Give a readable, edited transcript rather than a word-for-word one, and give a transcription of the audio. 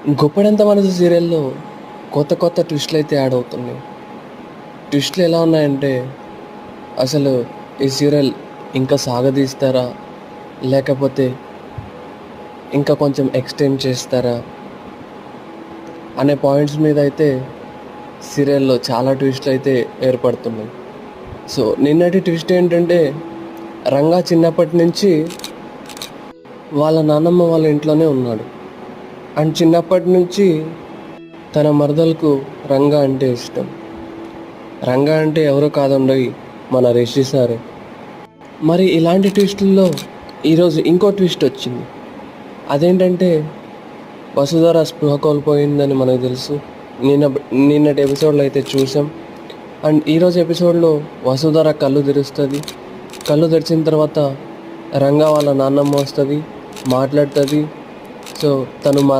'గుప్పెడంత మనసు' సీరియల్‌లో కొత్త కొత్త ట్విస్టులు అయితే యాడ్ అవుతున్నాయి. ట్విస్టులు ఎలా ఉన్నాయంటే, అసలు ఈ సీరియల్ ఇంకా సాగదీస్తారా? లేకపోతే ఇంకా కొంచెం ఎక్స్‌టెండ్ చేస్తారా? అనే పాయింట్స్ మీద అయితే సీరియల్‌లో చాలా ట్విస్టులు అయితే ఏర్పడుతున్నాయి. సో, నిన్నటి ట్విస్ట్ ఏంటంటే, రంగా చిన్నప్పటి నుంచి వాళ్ళ నాన్నమ్మ వాళ్ళ ఇంట్లోనే ఉన్నాడు. అండ్ చిన్నప్పటి నుంచి తన మరదలకు రంగా అంటే ఇష్టం. రంగా అంటే ఎవరో కాదండోయ్, మన రిషి సారే. మరి ఇలాంటి ట్విస్టుల్లో ఈరోజు ఇంకో ట్విస్ట్ వచ్చింది. అదేంటంటే, వసుధర స్పృహ కోల్పోయిందని మనకు తెలుసు. నిన్న నిన్నటి ఎపిసోడ్లో అయితే చూసాం. అండ్ ఈరోజు ఎపిసోడ్లో వసుధర కళ్ళు తెరుస్తుంది. కళ్ళు తెరిచిన తర్వాత రంగా వాళ్ళ నాన్నమ్మ వస్తుంది, మాట్లాడుతుంది. సో తను